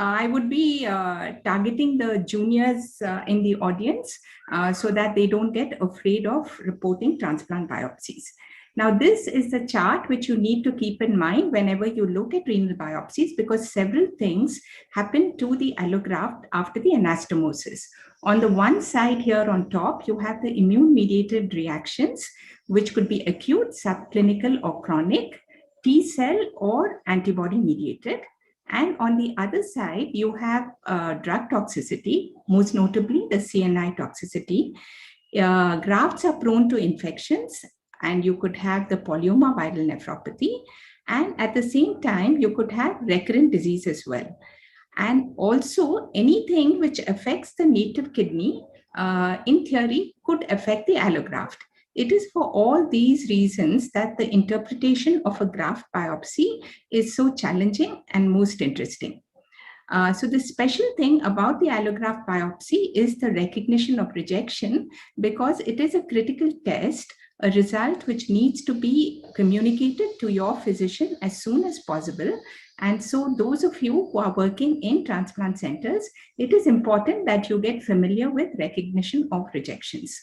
I would be targeting the juniors in the audience so that they don't get afraid of reporting transplant biopsies. Now, this is the chart which you need to keep in mind whenever you look at renal biopsies, because several things happen to the allograft after the anastomosis. On the one side here on top, you have the immune-mediated reactions, which could be acute, subclinical, or chronic, T cell or antibody mediated. And on the other side, you have drug toxicity, most notably the CNI toxicity. Grafts are prone to infections, and you could have the polyoma viral nephropathy. And at the same time, you could have recurrent disease as well. And also anything which affects the native kidney, in theory, could affect the allograft. It is for all these reasons that the interpretation of a graft biopsy is so challenging and most interesting. So the special thing about the allograft biopsy is the recognition of rejection, because it is a critical test, a result which needs to be communicated to your physician as soon as possible. And so those of you who are working in transplant centers, it is important that you get familiar with recognition of rejections.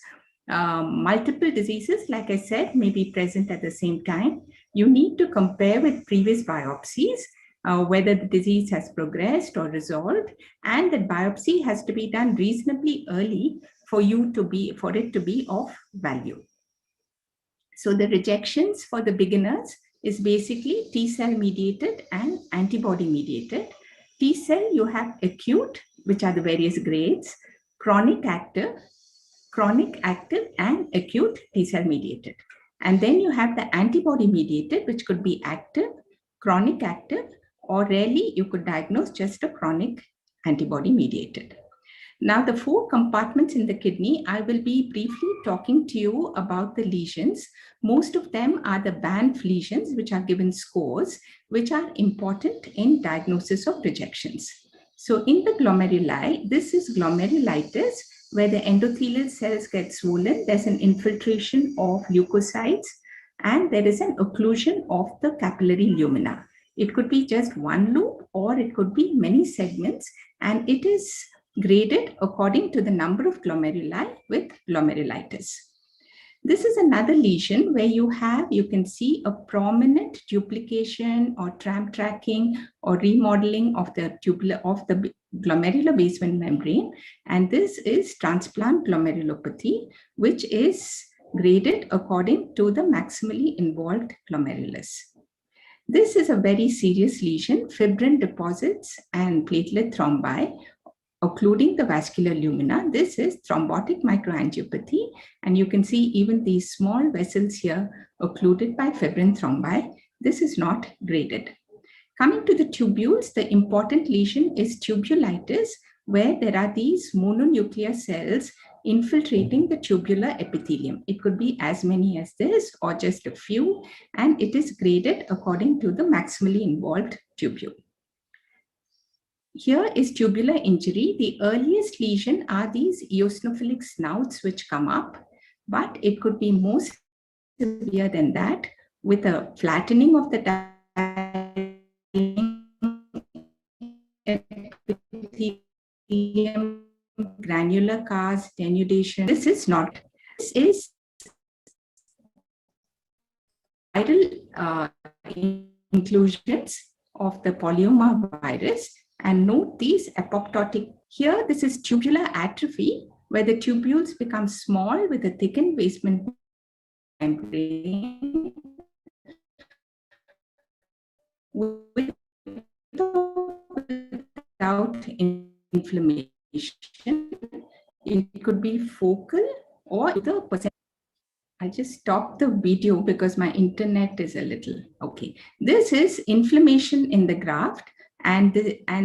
Multiple diseases, like I said, may be present at the same time. You need to compare with previous biopsies, whether the disease has progressed or resolved, and that biopsy has to be done reasonably early for it to be of value. So the rejections for the beginners is basically T cell mediated and antibody mediated. T cell, you have acute, which are the various grades, chronic active, and acute T cell mediated. And then you have the antibody mediated, which could be active, chronic active, or rarely you could diagnose just a chronic antibody mediated. Now, the 4 compartments in the kidney, I will be briefly talking to you about the lesions. Most of them are the Banff lesions, which are given scores, which are important in diagnosis of rejections. So in the glomeruli, this is glomerulitis, where the endothelial cells get swollen. There's an infiltration of leukocytes, and there is an occlusion of the capillary lumina. It could be just one loop, or it could be many segments, and it is graded according to the number of glomeruli with glomerulitis. This is another lesion where you can see a prominent duplication or tram tracking or remodeling of the glomerular basement membrane. And this is transplant glomerulopathy, which is graded according to the maximally involved glomerulus. This is a very serious lesion, fibrin deposits and platelet thrombi, occluding the vascular lumina. This is thrombotic microangiopathy, and you can see even these small vessels here occluded by fibrin thrombi. This is not graded. Coming to the tubules, the important lesion is tubulitis, where there are these mononuclear cells infiltrating the tubular epithelium. It could be as many as this or just a few, and it is graded according to the maximally involved tubule. Here is tubular injury. The earliest lesion are these eosinophilic snouts which come up, but it could be more severe than that, with a flattening of the epithelium, granular cast, denudation. This is not. This is viral inclusions of the polyoma virus. And note these apoptotic. Here, this is tubular atrophy, where the tubules become small with a thickened basement membrane without inflammation. It could be focal or the percent. I just stopped the video because my internet is a little okay. This is inflammation in the graft, and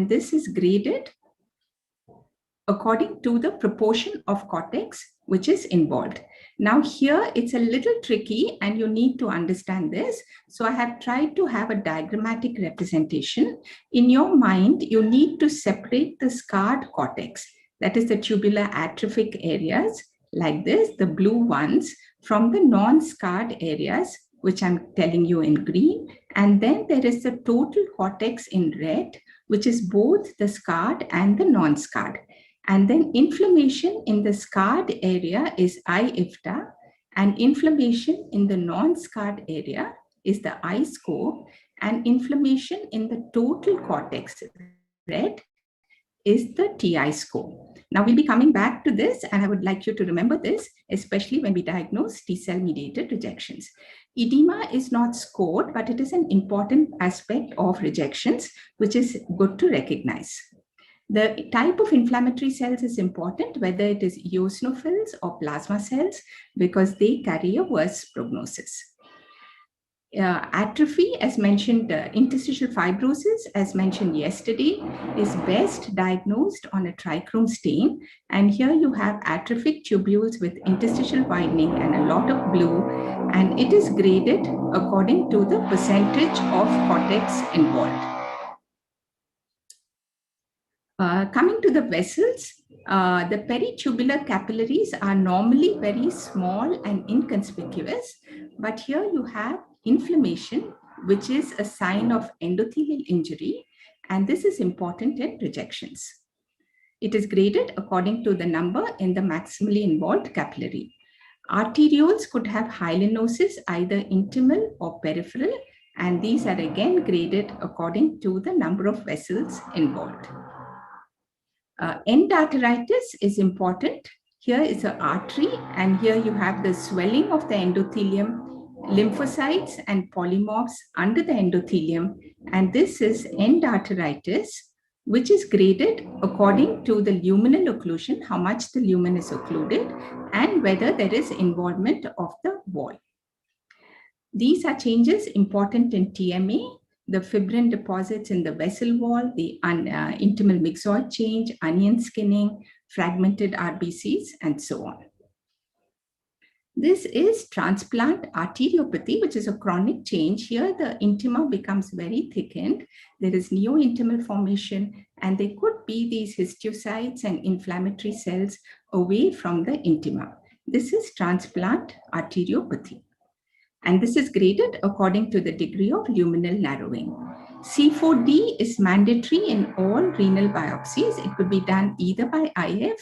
this is graded according to the proportion of cortex which is involved. Now here it's a little tricky and you need to understand this. So I have tried to have a diagrammatic representation. In your mind, you need to separate the scarred cortex, that is the tubular atrophic areas like this, the blue ones, from the non-scarred areas, which I'm telling you in green. And then there is the total cortex in red, which is both the scarred and the non-scarred. And then inflammation in the scarred area is I-IFTA, and inflammation in the non-scarred area is the I-score, and inflammation in the total cortex, red, is the TI score. Now we'll be coming back to this, and I would like you to remember this, especially when we diagnose T-cell mediated rejections. Edema is not scored, but it is an important aspect of rejections, which is good to recognize. The type of inflammatory cells is important, whether it is eosinophils or plasma cells, because they carry a worse prognosis. Atrophy, as mentioned, interstitial fibrosis, as mentioned yesterday, is best diagnosed on a trichrome stain. And here you have atrophic tubules with interstitial widening and a lot of blue. And it is graded according to the percentage of cortex involved. Coming to the vessels, the peritubular capillaries are normally very small and inconspicuous, but here you have inflammation, which is a sign of endothelial injury, and this is important in rejections. It is graded according to the number in the maximally involved capillary. Arterioles could have hyalinosis, either intimal or peripheral, and these are again graded according to the number of vessels involved. Endarteritis is important. Here is an artery, and here you have the swelling of the endothelium, lymphocytes and polymorphs under the endothelium, and this is endarteritis, which is graded according to the luminal occlusion, how much the lumen is occluded, and whether there is involvement of the wall. These are changes important in TMA. The fibrin deposits in the vessel wall, the intimal myxoid change, onion skinning, fragmented RBCs, and so on. This is transplant arteriopathy, which is a chronic change. Here, the intima becomes very thickened. There is neointimal formation, and there could be these histiocytes and inflammatory cells away from the intima. This is transplant arteriopathy. And this is graded according to the degree of luminal narrowing. C4D is mandatory in all renal biopsies. It could be done either by IF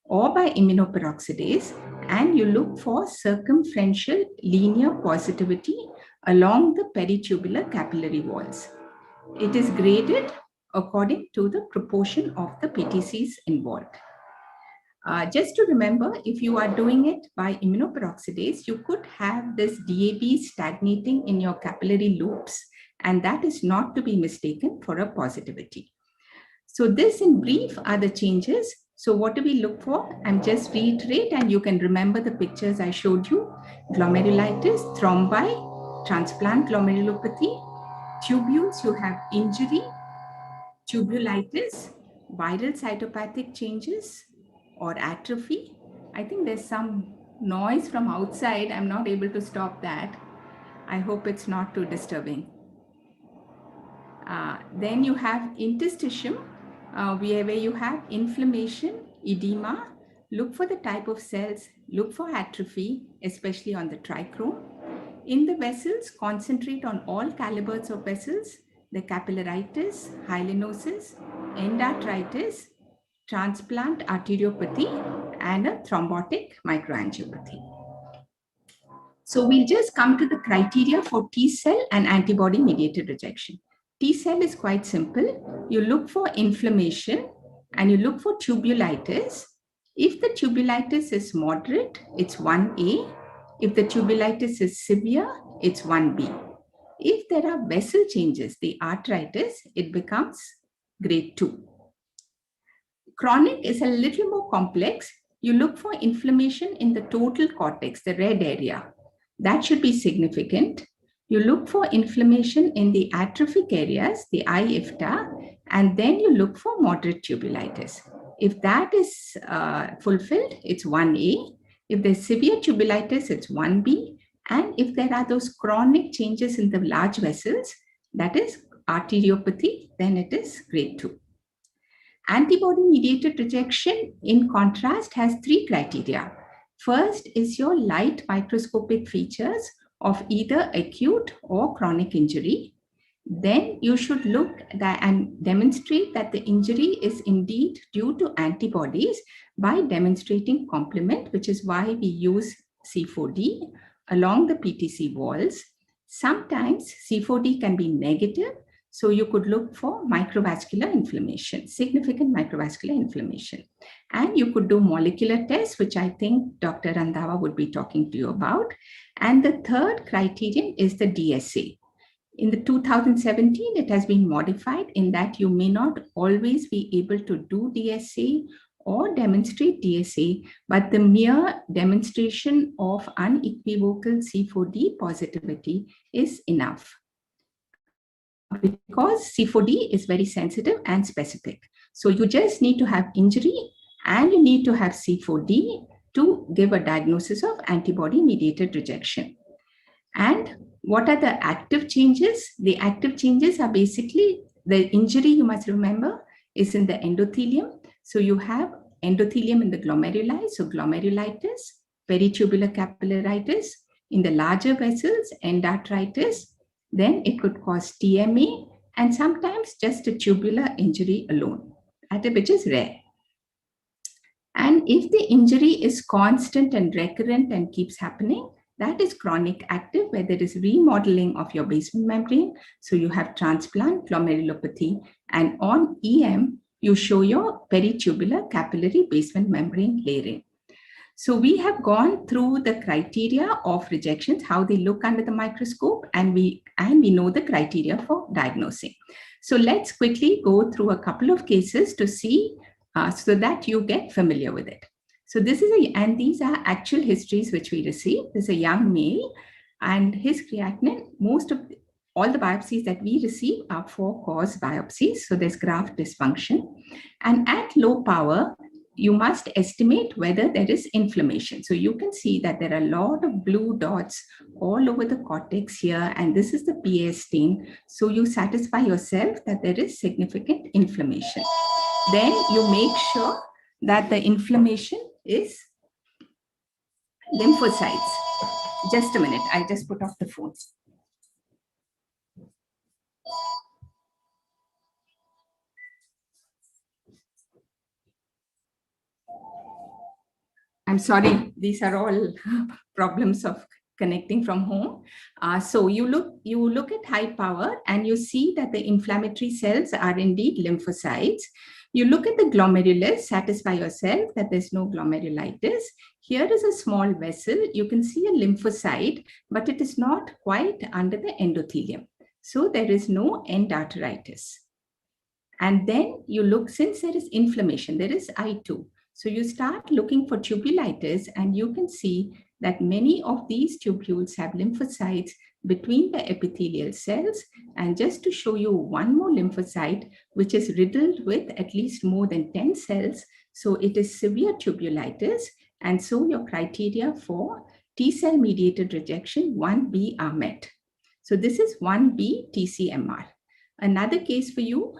or by immunoperoxidase, and you look for circumferential linear positivity along the peritubular capillary walls. It is graded according to the proportion of the PTCs involved. Just to remember, if you are doing it by immunoperoxidase, you could have this DAB stagnating in your capillary loops, and that is not to be mistaken for a positivity. So this in brief are the changes. So what do we look for? I'm just reiterate, and you can remember the pictures I showed you. Glomerulitis, thrombi, transplant glomerulopathy, tubules, you have injury, tubulitis, viral cytopathic changes, or atrophy. I think there's some noise from outside. I'm not able to stop that. I hope it's not too disturbing. Then you have interstitium, where you have inflammation, edema. Look for the type of cells, look for atrophy, especially on the trichrome. In the vessels, concentrate on all calibers of vessels, the capillaritis, hyalinosis, endarteritis, transplant arteriopathy, and a thrombotic microangiopathy. So we'll just come to the criteria for T-cell and antibody-mediated rejection. T-cell is quite simple. You look for inflammation and you look for tubulitis. If the tubulitis is moderate, it's 1A. If the tubulitis is severe, it's 1B. If there are vessel changes, the arteritis, it becomes grade 2. Chronic is a little more complex. You look for inflammation in the total cortex, the red area. That should be significant. You look for inflammation in the atrophic areas, the I-IFTA, and then you look for moderate tubulitis. If that is fulfilled, it's 1A. If there's severe tubulitis, it's 1B. And if there are those chronic changes in the large vessels, that is arteriopathy, then it is grade 2. Antibody-mediated rejection, in contrast, has 3 criteria. First is your light microscopic features of either acute or chronic injury. then you should look at and demonstrate that the injury is indeed due to antibodies by demonstrating complement, which is why we use C4D along the PTC walls. Sometimes C4D can be negative, so you could look for microvascular inflammation, significant microvascular inflammation. And you could do molecular tests, which I think Dr. Randhawa would be talking to you about. And the third criterion is the DSA. In the 2017, it has been modified in that you may not always be able to do DSA or demonstrate DSA, but the mere demonstration of unequivocal C4D positivity is enough. Because C4D is very sensitive and specific. So you just need to have injury and you need to have C4D to give a diagnosis of antibody-mediated rejection. And what are the active changes? The active changes are basically the injury, you must remember, is in the endothelium. So you have endothelium in the glomeruli, so glomerulitis, peritubular capillaritis. In the larger vessels, endarteritis. Then it could cause TMA and sometimes just a tubular injury alone, which is rare. And if the injury is constant and recurrent and keeps happening, that is chronic active, where there is remodeling of your basement membrane. So you have transplant glomerulopathy, and on EM, you show your peritubular capillary basement membrane layering. So we have gone through the criteria of rejections, how they look under the microscope, and we know the criteria for diagnosing. So let's quickly go through a couple of cases to see so that you get familiar with it. So this is and these are actual histories which we received. This is a young male, and his creatinine, all the biopsies that we receive are for-cause biopsies. So there's graft dysfunction, and at low power, you must estimate whether there is inflammation. So you can see that there are a lot of blue dots all over the cortex here, and this is the PA stain. So you satisfy yourself that there is significant inflammation. Then you make sure that the inflammation is lymphocytes. Just a minute, I just put off the phone. I'm sorry, these are all problems of connecting from home. So you look at high power and you see that the inflammatory cells are indeed lymphocytes. You look at the glomerulus, satisfy yourself that there's no glomerulitis. Here is a small vessel. You can see a lymphocyte, but it is not quite under the endothelium. So there is no endarteritis. And then you look, since there is inflammation, there is I2. So you start looking for tubulitis, and you can see that many of these tubules have lymphocytes between the epithelial cells. And just to show you one more lymphocyte, which is riddled with at least more than 10 cells. So it is severe tubulitis. And so your criteria for T-cell mediated rejection 1B are met. So this is 1B TCMR. Another case for you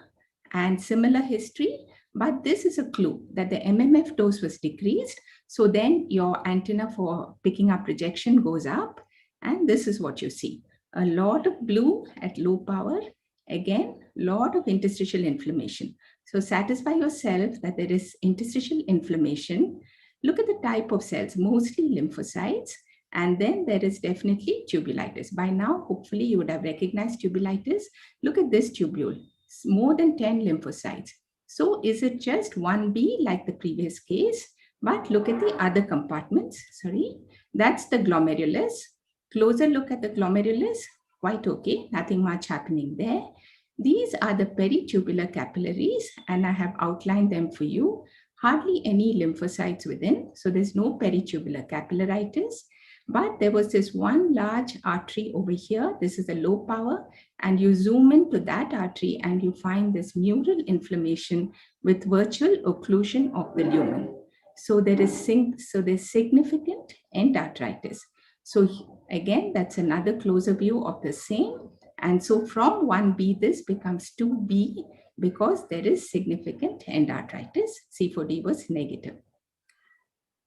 and similar history, but this is a clue that the MMF dose was decreased. So then your antenna for picking up rejection goes up, and this is what you see. A lot of blue at low power, again, lot of interstitial inflammation. So satisfy yourself that there is interstitial inflammation. Look at the type of cells, mostly lymphocytes, and then there is definitely tubulitis. By now, hopefully you would have recognized tubulitis. Look at this tubule, more than 10 lymphocytes. So is it just 1B like the previous case? But look at the other compartments. Sorry, that's the glomerulus. Closer look at the glomerulus. Quite okay, nothing much happening there. These are the peritubular capillaries, and I have outlined them for you. Hardly any lymphocytes within, so there's no peritubular capillaritis. But there was this one large artery over here. This is a low power, and you zoom into that artery and you find this mural inflammation with virtual occlusion of the lumen. So there's significant endarteritis. So again, that's another closer view of the same. And so from 1B, this becomes 2B because there is significant endarteritis. C4D was negative.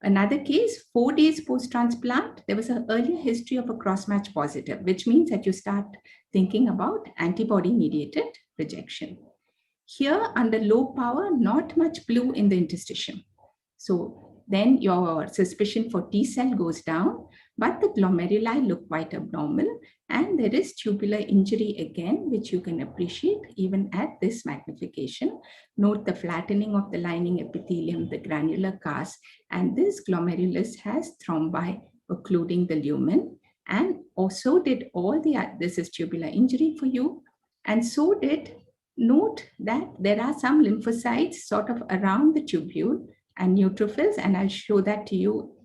Another case, 4 days post-transplant, there was an earlier history of a cross-match positive, which means that you start thinking about antibody-mediated rejection. Here, under low power, not much blue in the interstitium. So then your suspicion for T cell goes down, but the glomeruli look quite abnormal, and there is tubular injury again, which you can appreciate even at this magnification. Note the flattening of the lining epithelium, the granular cast, and this glomerulus has thrombi occluding the lumen. And also did all the, this is tubular injury for you. And so did, note that there are some lymphocytes sort of around the tubule and neutrophils, and I'll show that to you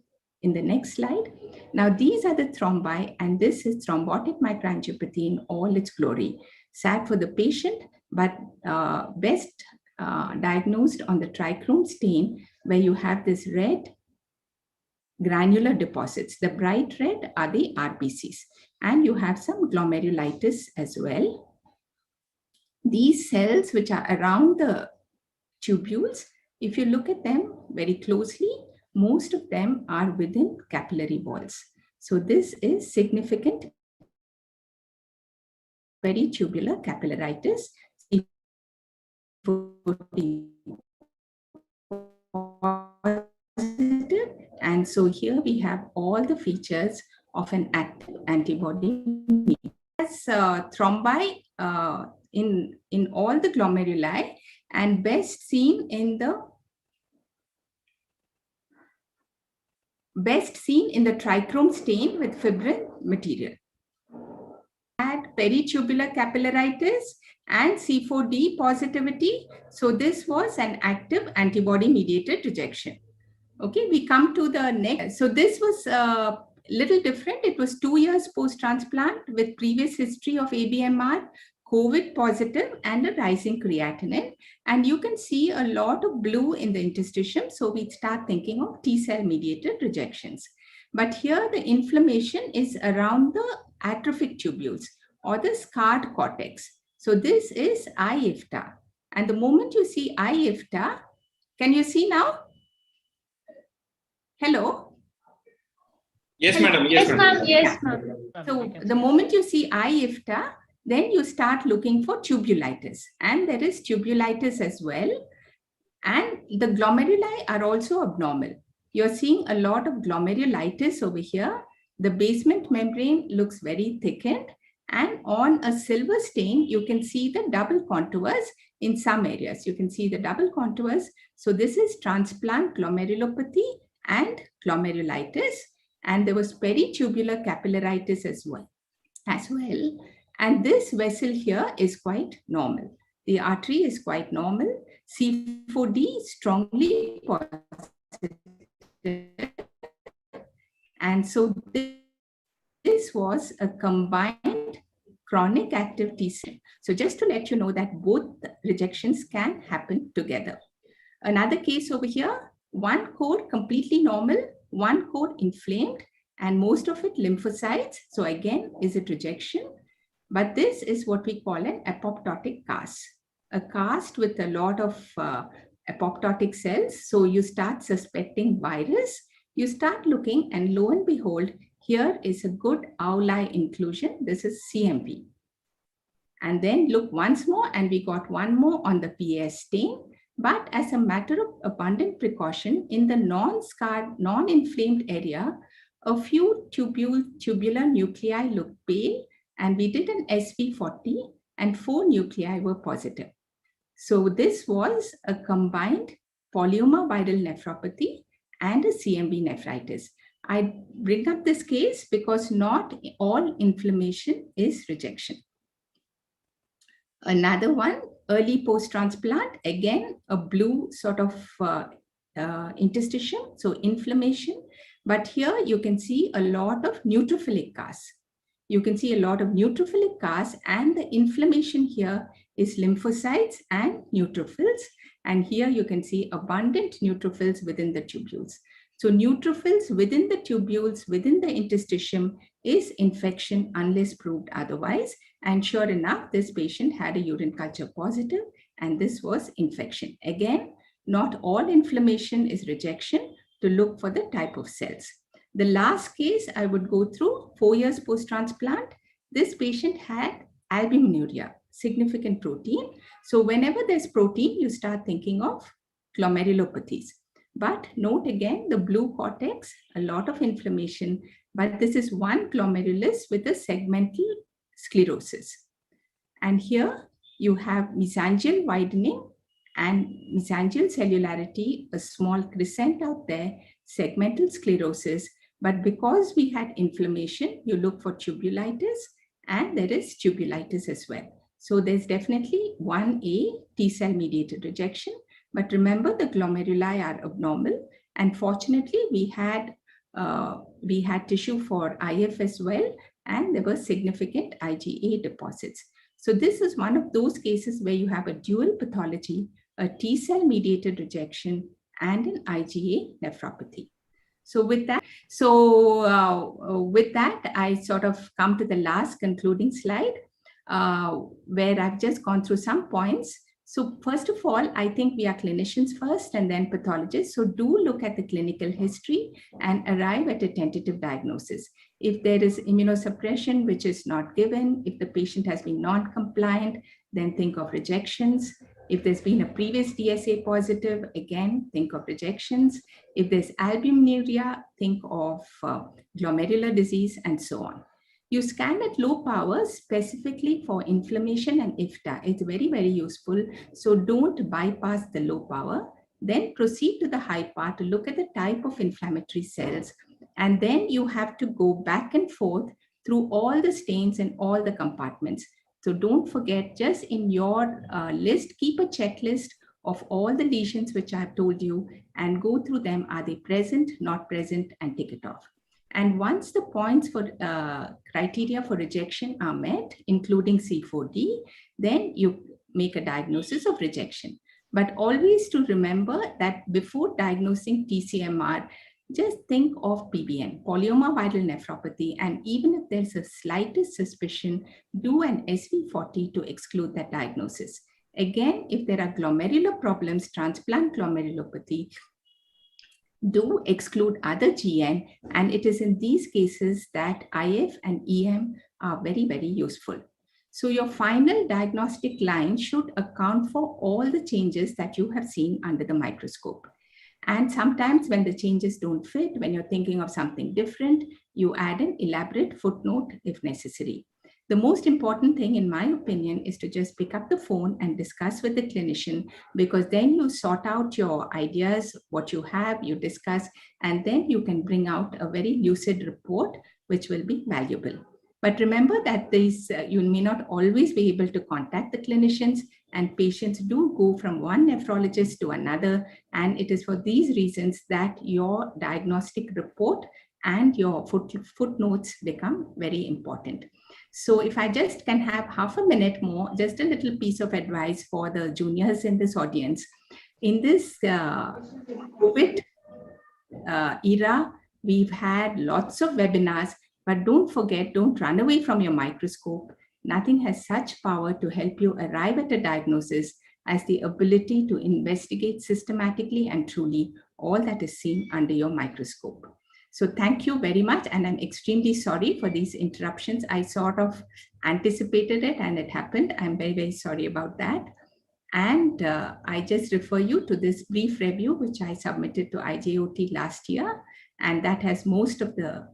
in the next slide. Now, these are the thrombi, and this is thrombotic microangiopathy in all its glory. Sad for the patient, but best diagnosed on the trichrome stain, where you have this red granular deposits. The bright red are the RBCs, and you have some glomerulitis as well. These cells which are around the tubules, if you look at them very closely, most of them are within capillary walls. So this is significant peritubular capillaritis. And so here we have all the features of an active antibody. As thrombi in all the glomeruli, and best seen in the trichrome stain with fibrin material. Had peritubular capillaritis and C4D positivity. So this was an active antibody-mediated rejection. Okay, we come to the next. So this was a little different. It was 2 years post-transplant with previous history of ABMR, COVID positive, and a rising creatinine. And you can see a lot of blue in the interstitium. So we start thinking of T-cell mediated rejections. But here the inflammation is around the atrophic tubules or the scarred cortex. So this is IFTA. And the moment you see IFTA, can you see now? Hello? Yes, madam. Yes, ma'am. Yes, ma'am. So the moment you see IFTA, then you start looking for tubulitis. And there is tubulitis as well. And the glomeruli are also abnormal. You're seeing a lot of glomerulitis over here. The basement membrane looks very thickened. And on a silver stain, you can see the double contours in some areas. You can see the double contours. So this is transplant glomerulopathy and glomerulitis. And there was peritubular capillaritis as well. And this vessel here is quite normal. The artery is quite normal. C4D strongly positive. And so this was a combined chronic active T cell. So just to let you know that both rejections can happen together. Another case over here, one core completely normal, one core inflamed, and most of it lymphocytes. So again, is it rejection? But this is what we call an apoptotic cast. A cast with a lot of apoptotic cells. So you start suspecting virus. You start looking, and lo and behold, here is a good Auli inclusion. This is CMV. And then look once more, and we got one more on the PAS stain. But as a matter of abundant precaution, in the non-scarred, non-inflamed area, a few tubular nuclei looked pale, and we did an SV40, and 4 nuclei were positive. So this was a combined polyoma viral nephropathy and a CMV nephritis. I bring up this case because not all inflammation is rejection. Another one, early post-transplant, again, a blue sort of interstitium, so inflammation. But here you can see a lot of neutrophilic casts. You can see a lot of neutrophilic casts, and the inflammation here is lymphocytes and neutrophils. And here you can see abundant neutrophils within the tubules. So neutrophils within the tubules, within the interstitium is infection unless proved otherwise. And sure enough, this patient had a urine culture positive, and this was infection. Again, not all inflammation is rejection, to look for the type of cells. The last case I would go through, 4 years post-transplant, this patient had albuminuria, significant protein. So whenever there's protein, you start thinking of glomerulopathies. But note again, the blue cortex, a lot of inflammation, but this is one glomerulus with a segmental sclerosis. And here you have mesangial widening and mesangial cellularity, a small crescent out there, segmental sclerosis. But because we had inflammation, you look for tubulitis, and there is tubulitis as well. So there's definitely 1A T-cell mediated rejection. But remember, the glomeruli are abnormal. And fortunately, we had tissue for IF as well, and there were significant IgA deposits. So this is one of those cases where you have a dual pathology, a T-cell mediated rejection, and an IgA nephropathy. So with that, I sort of come to the last concluding slide, where I've just gone through some points. So first of all, I think we are clinicians first and then pathologists. So do look at the clinical history and arrive at a tentative diagnosis. If there is immunosuppression which is not given, if the patient has been non-compliant, then think of rejections. If there's been a previous DSA positive, again, think of rejections. If there's albuminuria, think of glomerular disease, and so on. You scan at low power specifically for inflammation and IFTA. It's very, very useful. So don't bypass the low power. Then proceed to the high power to look at the type of inflammatory cells. And then you have to go back and forth through all the stains and all the compartments. So don't forget, just in your list, keep a checklist of all the lesions which I've told you and go through them. Are they present, not present, and tick it off. And once the points for criteria for rejection are met, including C4D, then you make a diagnosis of rejection. But always to remember that before diagnosing TCMR, just think of PVN, polyoma viral nephropathy, and even if there's a slightest suspicion, do an SV40 to exclude that diagnosis. Again, if there are glomerular problems, transplant glomerulopathy, do exclude other GN, and it is in these cases that IF and EM are very, very useful. So your final diagnostic line should account for all the changes that you have seen under the microscope. And sometimes when the changes don't fit, when you're thinking of something different, you add an elaborate footnote if necessary. The most important thing, in my opinion, is to just pick up the phone and discuss with the clinician, because then you sort out your ideas, what you have, you discuss, and then you can bring out a very lucid report, which will be valuable. But remember that you may not always be able to contact the clinicians, and patients do go from one nephrologist to another. And it is for these reasons that your diagnostic report and your footnotes become very important. So if I just can have half a minute more, just a little piece of advice for the juniors in this audience. In this COVID era, we've had lots of webinars, but don't forget, don't run away from your microscope. Nothing has such power to help you arrive at a diagnosis as the ability to investigate systematically and truly all that is seen under your microscope. So thank you very much. And I'm extremely sorry for these interruptions. I sort of anticipated it and it happened. I'm very, very sorry about that. And I just refer you to this brief review, which I submitted to IJOT last year. And that has most of the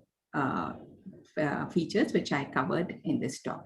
features which I covered in this talk.